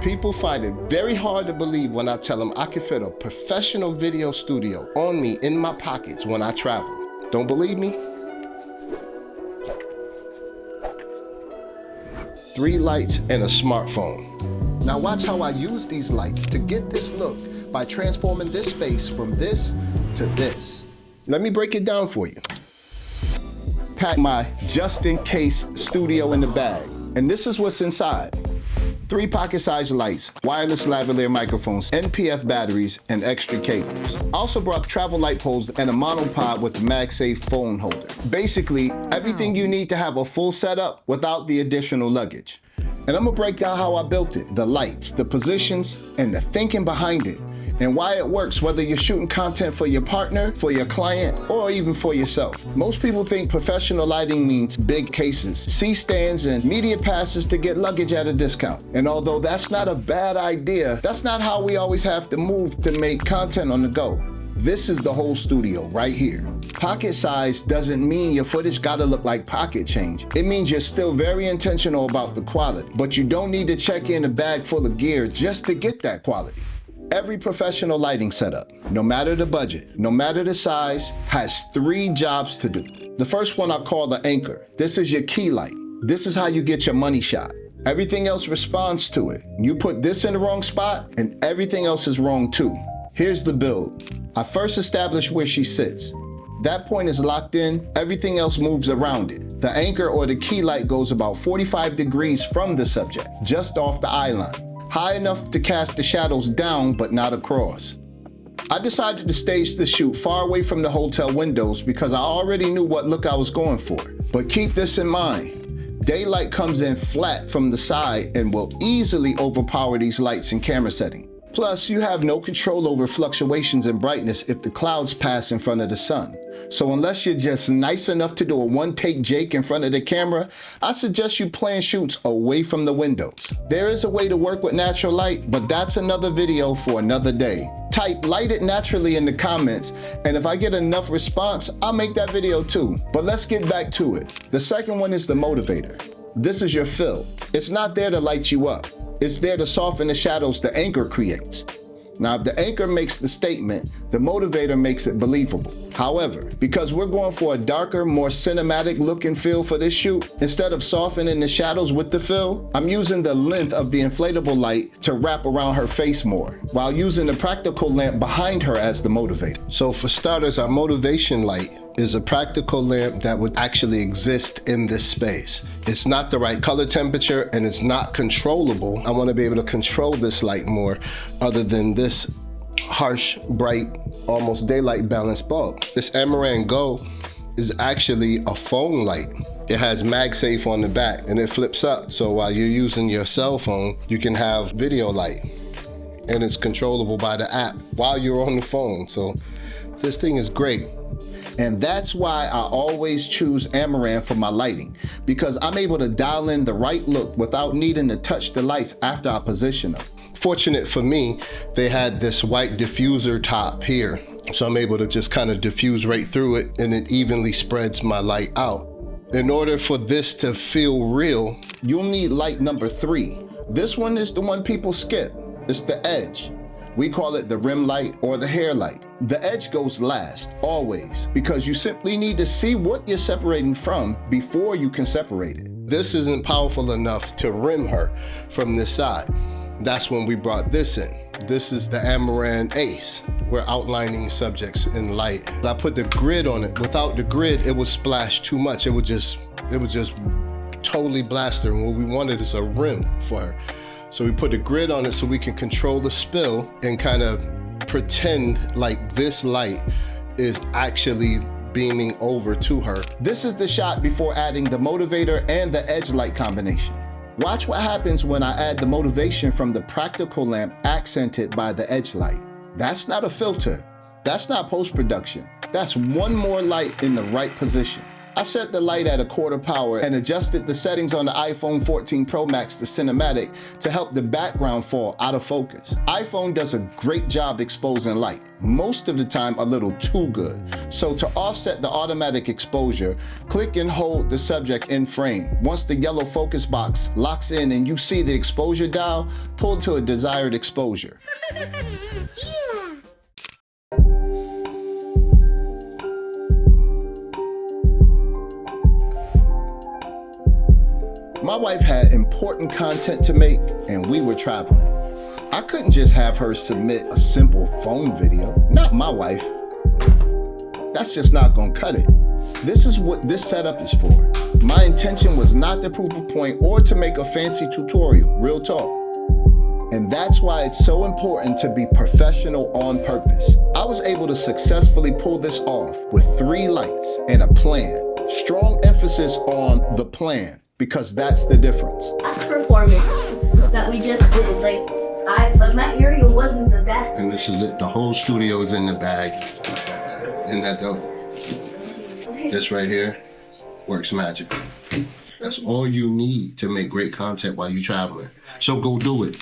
People find it very hard to believe when I tell them I can fit a professional video studio on me in my pockets when I travel. Don't believe me? 3 lights and a smartphone. Now watch how I use these lights to get this look by transforming this space from this to this. Let me break it down for you. Pack my just-in-case studio in the bag, and this is what's inside. 3 pocket-sized lights, wireless lavalier microphones, NPF batteries, and extra cables. I also brought travel light poles and a monopod with a MagSafe phone holder. Basically, everything you need to have a full setup without the additional luggage. And I'm gonna break down how I built it, the lights, the positions, and the thinking behind it, and why it works whether you're shooting content for your partner, for your client, or even for yourself. Most people think professional lighting means big cases, C-stands, and media passes to get luggage at a discount. And although that's not a bad idea, that's not how we always have to move to make content on the go. This is the whole studio right here. Pocket size doesn't mean your footage gotta look like pocket change. It means you're still very intentional about the quality, but you don't need to check in a bag full of gear just to get that quality. Every professional lighting setup, no matter the budget, no matter the size, has 3 jobs to do. The first one I call the anchor. This is your key light. This is how you get your money shot. Everything else responds to it. You put this in the wrong spot and everything else is wrong too. Here's the build. I first establish where she sits. That point is locked in, everything else moves around it. The anchor or the key light goes about 45 degrees from the subject, just off the eye line. High enough to cast the shadows down, but not across. I decided to stage the shoot far away from the hotel windows because I already knew what look I was going for. But keep this in mind. Daylight comes in flat from the side and will easily overpower these lights in camera setting. Plus, you have no control over fluctuations in brightness if the clouds pass in front of the sun. So unless you're just nice enough to do a one-take Jake in front of the camera, I suggest you plan shoots away from the windows. There is a way to work with natural light, but that's another video for another day. Type "light it naturally" in the comments, and if I get enough response, I'll make that video too. But let's get back to it. The second one is the Motivator. This is your fill. It's not there to light you up. It's there to soften the shadows the anchor creates. Now, if the anchor makes the statement, the Motivator makes it believable. However, because we're going for a darker, more cinematic look and feel for this shoot, instead of softening the shadows with the fill, I'm using the length of the inflatable light to wrap around her face more, while using the practical lamp behind her as the Motivator. So for starters, our motivation light is a practical lamp that would actually exist in this space. It's not the right color temperature and it's not controllable. I want to be able to control this light more other than this harsh, bright, almost daylight balanced bulb. This Amaran Go is actually a phone light. It has MagSafe on the back and it flips up. So while you're using your cell phone, you can have video light and it's controllable by the app while you're on the phone. So this thing is great. And that's why I always choose Amaran for my lighting, because I'm able to dial in the right look without needing to touch the lights after I position them. Fortunate for me, they had this white diffuser top here, so I'm able to just kind of diffuse right through it and it evenly spreads my light out. In order for this to feel real, you'll need light number 3. This one is the one people skip. It's the edge. We call it the rim light or the hair light. The edge goes last, always, because you simply need to see what you're separating from before you can separate it. This isn't powerful enough to rim her from this side. That's when we brought this in. This is the Amaran Ace. We're outlining subjects in light. I put the grid on it. Without the grid, it would splash too much. It would just totally blast her. And what we wanted is a rim for her. So we put a grid on it so we can control the spill and kind of pretend like this light is actually beaming over to her. This is the shot before adding the Motivator and the edge light combination. Watch what happens when I add the motivation from the practical lamp accented by the edge light. That's not a filter. That's not post-production. That's one more light in the right position. I set the light at 1/4 power and adjusted the settings on the iPhone 14 Pro Max to cinematic to help the background fall out of focus. iPhone does a great job exposing light, most of the time a little too good. So to offset the automatic exposure, click and hold the subject in frame. Once the yellow focus box locks in and you see the exposure dial, pull to a desired exposure. My wife had important content to make and we were traveling. I couldn't just have her submit a simple phone video. Not my wife. That's just not gonna cut it. This is what this setup is for. My intention was not to prove a point or to make a fancy tutorial, real talk. And that's why it's so important to be professional on purpose. I was able to successfully pull this off with 3 lights and a plan. Strong emphasis on the plan, because that's the difference. Last performance that we just did, but my area wasn't the best. And this is it. The whole studio is in the bag. Isn't that dope? This right here works magic. That's all you need to make great content while you're traveling. So go do it.